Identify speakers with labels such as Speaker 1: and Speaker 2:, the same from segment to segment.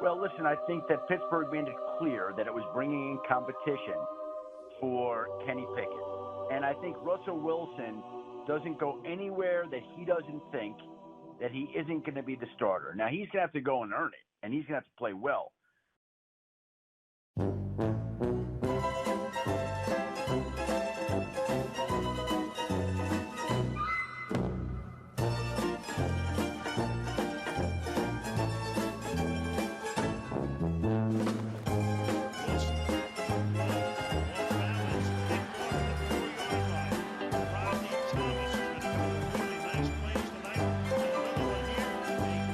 Speaker 1: Well, listen, I think that Pittsburgh made it clear that it was bringing in competition for Kenny Pickett. And I think Russell Wilson doesn't go anywhere that he doesn't think that he isn't going to be the starter. Now, he's going to have to go and earn it, and he's going to have to play well.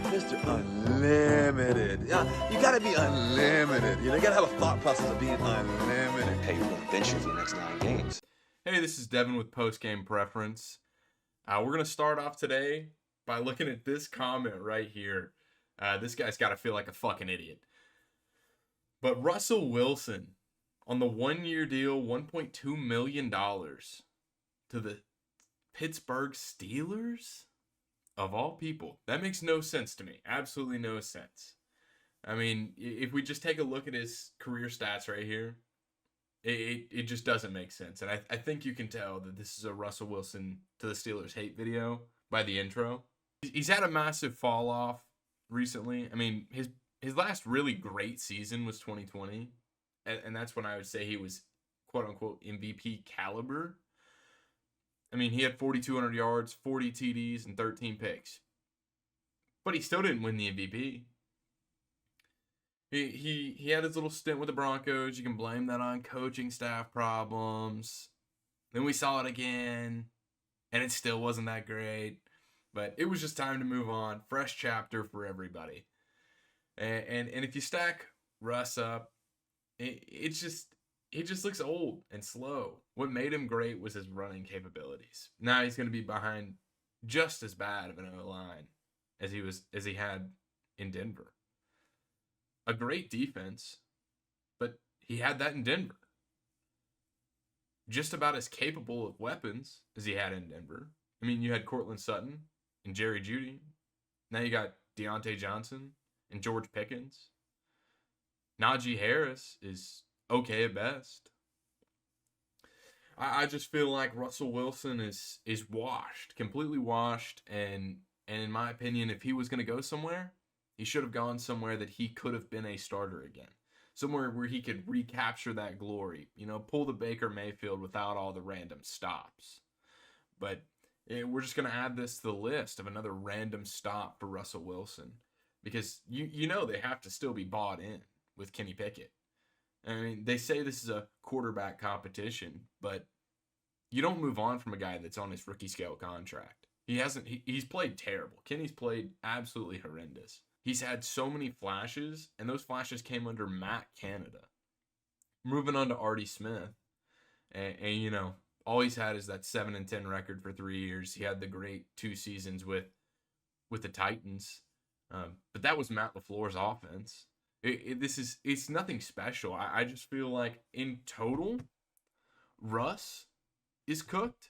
Speaker 2: Mr. Unlimited. Yeah, you gotta be unlimited. You gotta have a thought process of being unlimited.
Speaker 3: Hey, we're gonna bench you for the next 9 games.
Speaker 4: Hey, this is Devin with Post Game Preference. We're gonna start off today by looking at this comment right here. This guy's got to feel like a fucking idiot. But Russell Wilson on the 1-year deal, $1.2 million to the Pittsburgh Steelers? Of all people. That makes no sense to me. Absolutely no sense. I mean, if we just take a look at his career stats right here, it just doesn't make sense. And I think you can tell that this is a Russell Wilson to the Steelers hate video by the intro. He's had a massive fall off recently. I mean, his last really great season was 2020. And that's when I would say he was quote unquote MVP caliber. I mean, he had 4,200 yards, 40 TDs, and 13 picks. But he still didn't win the MVP. He had his little stint with the Broncos. You can blame that on coaching staff problems. Then we saw it again, and it still wasn't that great. But it was just time to move on. Fresh chapter for everybody. And if you stack Russ up, it just looks old and slow. What made him great was his running capabilities. Now he's going to be behind just as bad of an O-line as he had in Denver. A great defense, but he had that in Denver. Just about as capable of weapons as he had in Denver. I mean, you had Cortland Sutton and Jerry Jeudy. Now you got Deontay Johnson and George Pickens. Najee Harris is okay at best. I just feel like Russell Wilson is washed, completely washed, and in my opinion, if he was going to go somewhere, he should have gone somewhere that he could have been a starter again. Somewhere where he could recapture that glory, pull the Baker Mayfield without all the random stops. But we're just going to add this to the list of another random stop for Russell Wilson because they have to still be bought in with Kenny Pickett. I mean, they say this is a quarterback competition, but you don't move on from a guy that's on his rookie scale contract. He's played terrible. Kenny's played absolutely horrendous. He's had so many flashes, and those flashes came under Matt Canada. Moving on to Artie Smith, and all he's had is that 7-10 record for 3 years. He had the great 2 seasons with the Titans, but that was Matt LaFleur's offense. It's nothing special. I just feel like in total, Russ is cooked,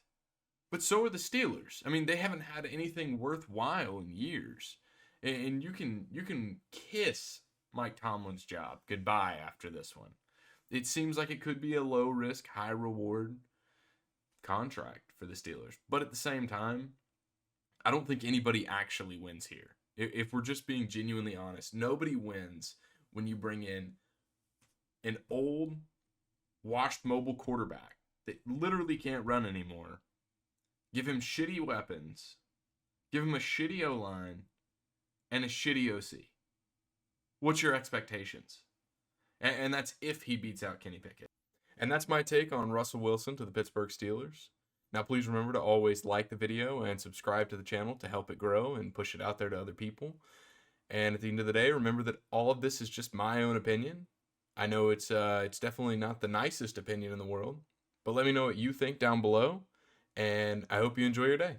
Speaker 4: but so are the Steelers. I mean, they haven't had anything worthwhile in years, and you can kiss Mike Tomlin's job goodbye after this one. It seems like it could be a low risk, high reward contract for the Steelers, but at the same time, I don't think anybody actually wins here. If we're just being genuinely honest, nobody wins when you bring in an old, washed mobile quarterback that literally can't run anymore, give him shitty weapons, give him a shitty O-line, and a shitty OC. What's your expectations? And that's if he beats out Kenny Pickett. And that's my take on Russell Wilson to the Pittsburgh Steelers. Now, please remember to always like the video and subscribe to the channel to help it grow and push it out there to other people. And at the end of the day, remember that all of this is just my own opinion. I know it's definitely not the nicest opinion in the world, but let me know what you think down below, and I hope you enjoy your day.